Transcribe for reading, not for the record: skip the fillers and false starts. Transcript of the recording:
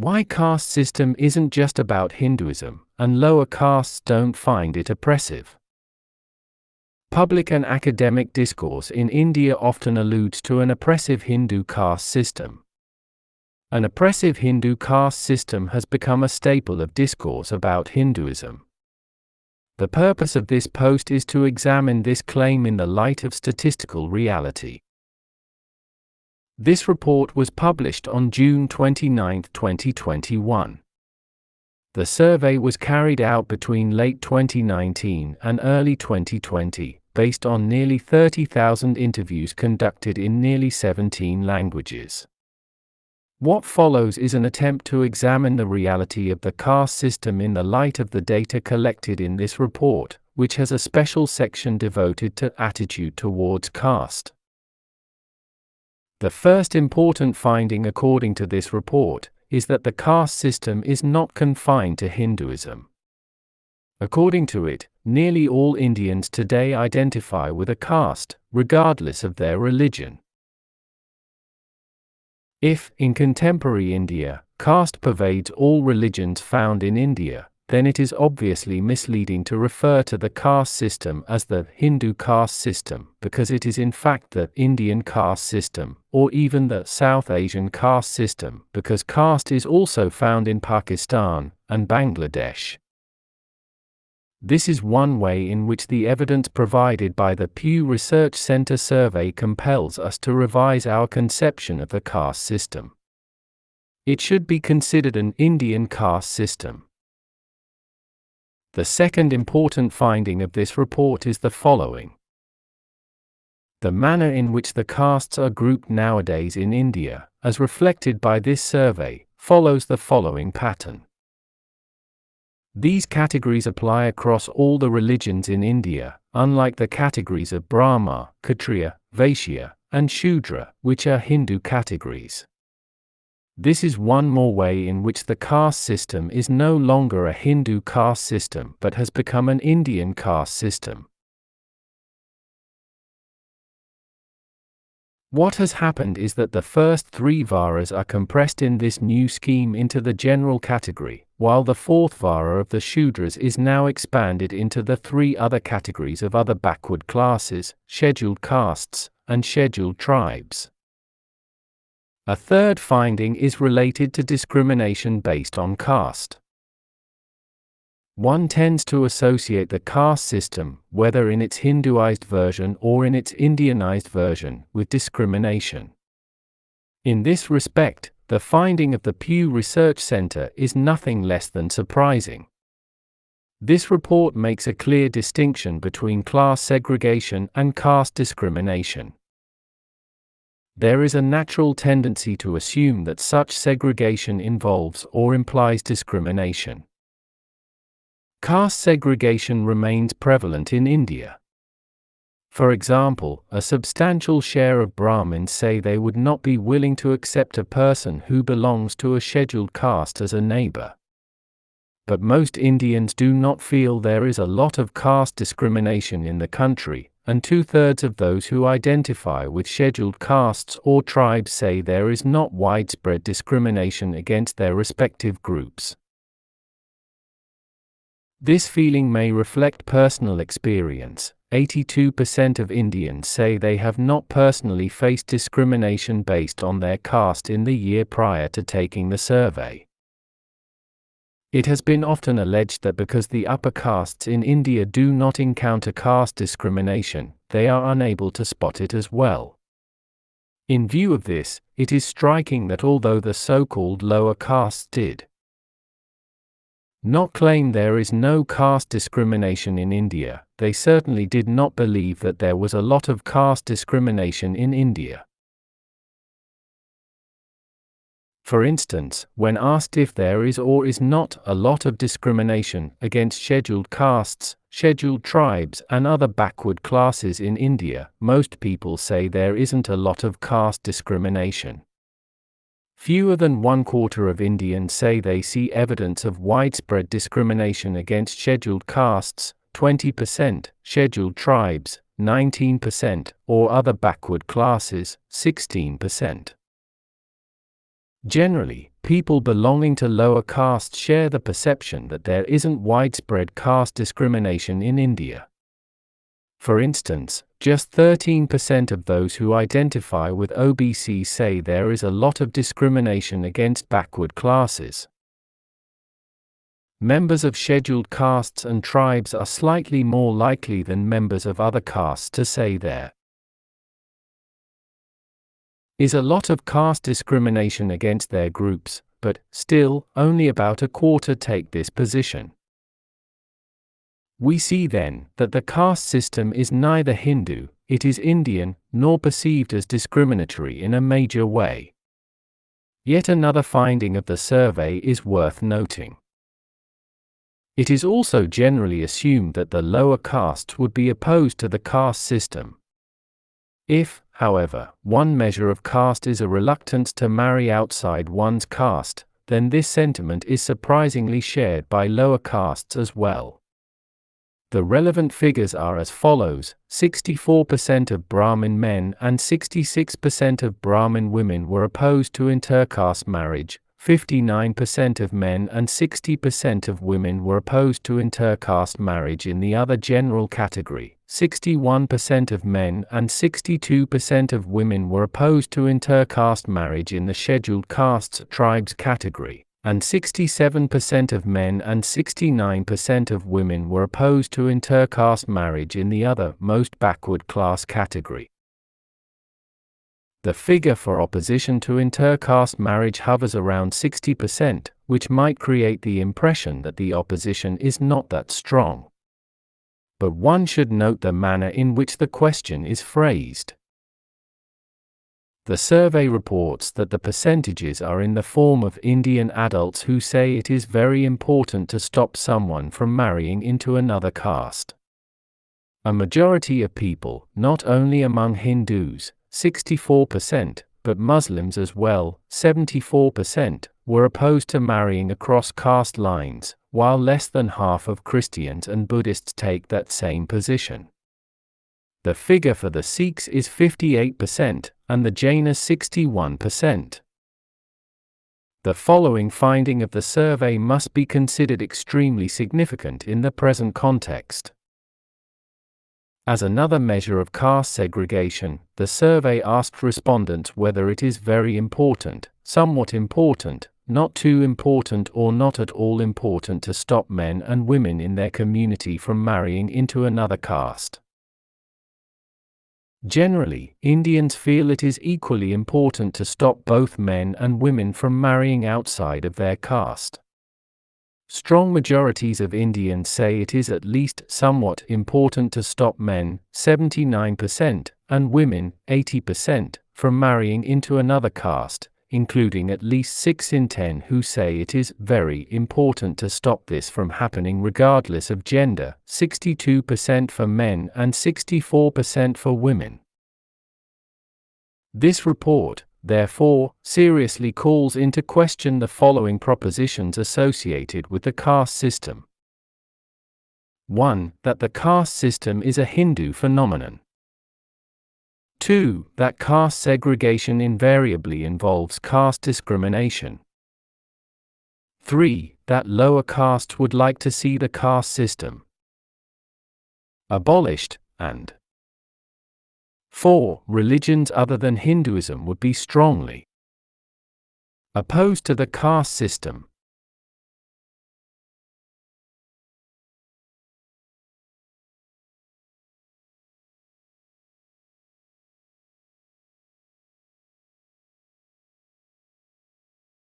Why caste system isn't just about Hinduism, and lower castes don't find it oppressive. Public and academic discourse in India often alludes to an oppressive Hindu caste system. An oppressive Hindu caste system has become a staple of discourse about Hinduism. The purpose of this post is to examine this claim in the light of statistical reality. This report was published on June 29, 2021. The survey was carried out between late 2019 and early 2020, based on nearly 30,000 interviews conducted in nearly 17 languages. What follows is an attempt to examine the reality of the caste system in the light of the data collected in this report, which has a special section devoted to attitude towards caste. The first important finding according to this report is that the caste system is not confined to Hinduism. According to it, nearly all Indians today identify with a caste, regardless of their religion. If, in contemporary India, caste pervades all religions found in India, then it is obviously misleading to refer to the caste system as the Hindu caste system, because it is in fact the Indian caste system, or even the South Asian caste system, because caste is also found in Pakistan and Bangladesh. This is one way in which the evidence provided by the Pew Research Center survey compels us to revise our conception of the caste system. It should be considered an Indian caste system. The second important finding of this report is the following. The manner in which the castes are grouped nowadays in India, as reflected by this survey, follows the following pattern. These categories apply across all the religions in India, unlike the categories of Brahma, Kshatriya, Vaishya, and Shudra, which are Hindu categories. This is one more way in which the caste system is no longer a Hindu caste system but has become an Indian caste system. What has happened is that the first three varas are compressed in this new scheme into the general category, while the fourth vara of the Shudras is now expanded into the three other categories of other backward classes, scheduled castes, and scheduled tribes. A third finding is related to discrimination based on caste. One tends to associate the caste system, whether in its Hinduized version or in its Indianized version, with discrimination. In this respect, the finding of the Pew Research Center is nothing less than surprising. This report makes a clear distinction between class segregation and caste discrimination. There is a natural tendency to assume that such segregation involves or implies discrimination. Caste segregation remains prevalent in India. For example, a substantial share of Brahmins say they would not be willing to accept a person who belongs to a scheduled caste as a neighbor. But most Indians do not feel there is a lot of caste discrimination in the country, and 2/3 of those who identify with scheduled castes or tribes say there is not widespread discrimination against their respective groups. This feeling may reflect personal experience. 82% of Indians say they have not personally faced discrimination based on their caste in the year prior to taking the survey. It has been often alleged that because the upper castes in India do not encounter caste discrimination, they are unable to spot it as well. In view of this, it is striking that although the so-called lower castes did not claim there is no caste discrimination in India, they certainly did not believe that there was a lot of caste discrimination in India. For instance, when asked if there is or is not a lot of discrimination against scheduled castes, scheduled tribes, and other backward classes in India, most people say there isn't a lot of caste discrimination. Fewer than 1/4 of Indians say they see evidence of widespread discrimination against scheduled castes, 20%, scheduled tribes, 19%, or other backward classes, 16%. Generally, people belonging to lower castes share the perception that there isn't widespread caste discrimination in India. For instance, just 13% of those who identify with OBC say there is a lot of discrimination against backward classes. Members of scheduled castes and tribes are slightly more likely than members of other castes to say there is a lot of caste discrimination against their groups, but, still, only about a quarter take this position. We see then that the caste system is neither Hindu, it is Indian, nor perceived as discriminatory in a major way. Yet another finding of the survey is worth noting. It is also generally assumed that the lower castes would be opposed to the caste system. If, however, one measure of caste is a reluctance to marry outside one's caste, then this sentiment is surprisingly shared by lower castes as well. The relevant figures are as follows: 64% of Brahmin men and 66% of Brahmin women were opposed to intercaste marriage, 59% of men and 60% of women were opposed to intercaste marriage in the other general category, 61% of men and 62% of women were opposed to intercaste marriage in the scheduled castes tribes category, and 67% of men and 69% of women were opposed to intercaste marriage in the other most backward class category. The figure for opposition to intercaste marriage hovers around 60%, which might create the impression that the opposition is not that strong. But one should note the manner in which the question is phrased. The survey reports that the percentages are in the form of Indian adults who say it is very important to stop someone from marrying into another caste. A majority of people, not only among Hindus, 64%, but Muslims as well, 74%, were opposed to marrying across caste lines, while less than half of Christians and Buddhists take that same position. The figure for the Sikhs is 58%, and the Jainas 61%. The following finding of the survey must be considered extremely significant in the present context. As another measure of caste segregation, the survey asked respondents whether it is very important, somewhat important, not too important or not at all important to stop men and women in their community from marrying into another caste. Generally, Indians feel it is equally important to stop both men and women from marrying outside of their caste. Strong majorities of Indians say it is at least somewhat important to stop men, 79%, and women, 80%, from marrying into another caste, including at least 6 in 10 who say it is very important to stop this from happening regardless of gender, 62% for men and 64% for women. This report, therefore, seriously calls into question the following propositions associated with the caste system. 1. That the caste system is a Hindu phenomenon. 2. That caste segregation invariably involves caste discrimination. 3. That lower castes would like to see the caste system abolished, and 4. Religions other than Hinduism would be strongly opposed to the caste system.